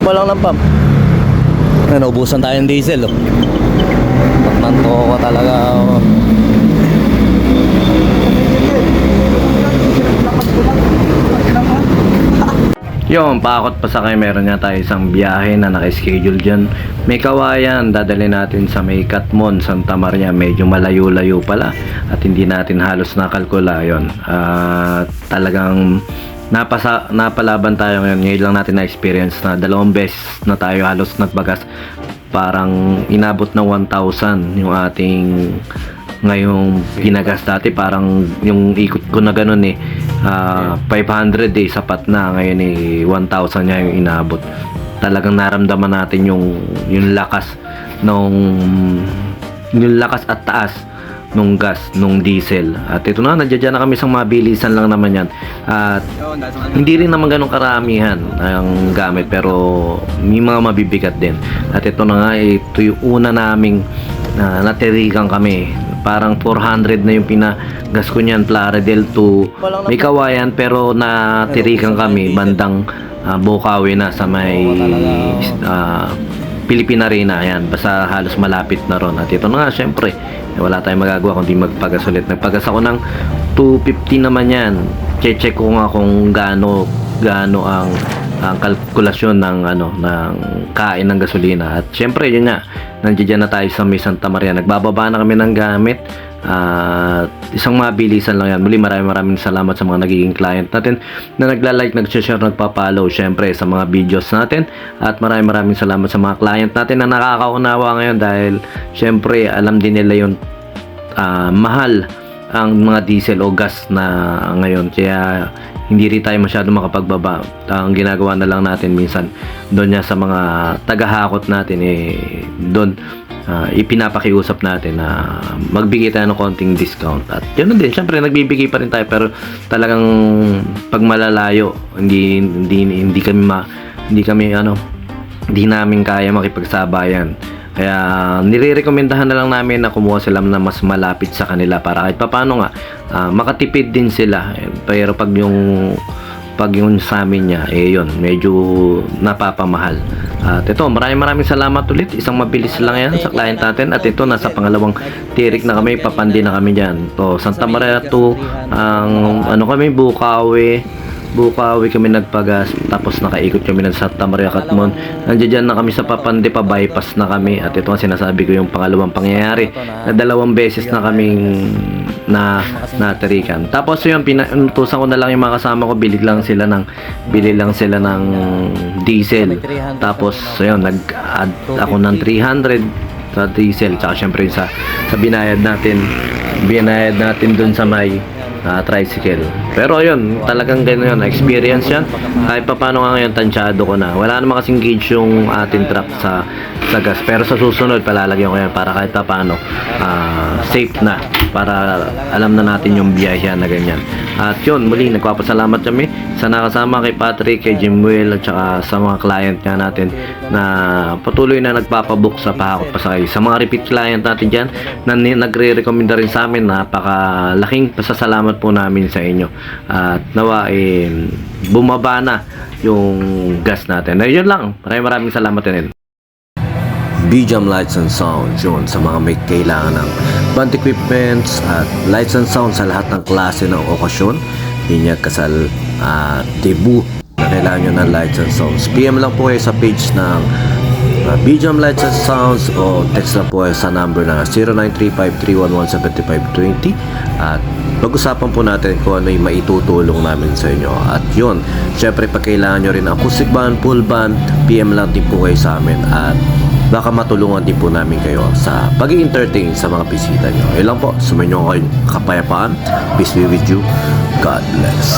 Walang ng pump. Naubusan tayo ng diesel, oh. Taknanto ko talaga, oh. Yung pakot pa sa kayo, meron nga tayo isang biyahe na naka-schedule dyan. May Kawayan, dadali natin sa may Katmon, Santa Maria. Medyo malayo-layo pala at hindi natin halos nakalkula yun. Talagang napalaban tayo ngayon. Ngayon lang natin na-experience na 2 beses na tayo halos nagbagas. Parang inabot ng 1,000 yung ating ngayong ginagas dati. Parang yung ikot ko na ganun 500 sapat na. Ngayon 1,000 niya yung inabot. Talagang naramdaman natin yung lakas yung lakas at taas nung gas, nung diesel. At ito na, nandiyan na kami sa mabilisan lang naman yan. At hindi rin naman ganun karamihan ang gamit, pero may mga mabibigat din. At ito na nga, ito yung una naming natirikan kami. Parang 400 na yung pinagas ko niyan, Plaridel to may Kawayan, pero natirikan kami bandang Bukawi na sa may Pilipina Arena. Ayan, basta halos malapit na ron. At ito na nga, syempre wala tayong magagawa kundi magpagas ulit. Nagpagas ako ng 250 naman yan. Check ko nga kung gaano ang kalkulasyon ng kain ng gasolina. At syempre yun nga, nandiyan na tayo sa may Santa Maria. Nagbababa na kami ng gamit. Isang mabilisan lang yan. Muli, maraming salamat sa mga nagiging client natin na nagla-like, nag-share, nagpa-follow syempre sa mga videos natin. At maraming salamat sa mga client natin na nakakaunawa ngayon, dahil syempre alam din nila yung mahal ang mga diesel o gas na ngayon. Kaya hindi rin tayo masyado makapagbaba. Ang ginagawa na lang natin minsan doon niya sa mga tagahakot natin, doon ipinapakiusap natin na magbigay tayo ng konting discount. At yun din, syempre nagbibigay pa rin tayo, pero talagang pag malalayo, hindi namin kaya makipagsabayan. Kaya nire-recomendahan na lang namin na kumuha sila na mas malapit sa kanila, para kahit paano nga makatipid din sila. Pero pag yung sa amin niya, yun, medyo napapamahal. At ito, maraming salamat ulit. Isang mabilis lang yan sa client natin. At ito, nasa pangalawang tirik na kami, papandi na kami dyan. To Santa Maria to kami, Bukawi kami nagpagas, tapos nakaikot kami ng Santa Maria Katmon. Nandiyan na kami sa Papande, pa bypass na kami. At ito ang sinasabi ko, yung pangalawang pangyayari na 2 beses na kaming natirikan. Tapos yun, pinutusan ko na lang yung mga kasama ko, bili lang sila ng diesel. Tapos yun, nag-add ako ng 300 sa diesel, tsaka syempre sa binayad natin dun sa may tricycle. Pero ayun, talagang gano'n yun, experience yan. Kahit pa paano nga ngayon, tansyado ko na. Wala naman kasing gauge yung ating truck sa gas. Pero sa susunod, palalagyan ko yan para kahit pa paano safe na, para alam na natin yung biyahe na ganyan. At yun, muli, nagpapasalamat kami sa nakasama kay Patrick, kay Jimwell, at saka sa mga client nga natin na patuloy na nagpapabook sa Pahakot Pasakay. Sa mga repeat client natin dyan na nagre-recommenda rin sa amin, napakalaking pasasalamat po namin sa inyo. At nawa bumaba na yung gas natin. Yun lang, maraming salamat din. BJAM Lights and Sounds, yun, sa mga may kailangan ng band equipments at lights and sound sa lahat ng klase ng okasyon, binyag, kasal, debut, na kailangan nyo ng lights and sounds. PM lang po kayo sa page ng BJAM Lights and Sounds, o text lang po kayo sa number na 0935-311-7520. At pag-usapan po natin kung ano yung maitutulong namin sa inyo. At yun, syempre pag kailangan nyo rin acoustic band, full band, PM lang din po kayo sa amin. At baka matulungan din po namin kayo sa pag-i-entertain sa mga bisita nyo. Yun lang po, sumayin nyo kayong kapayapaan. Peace be with you. God bless.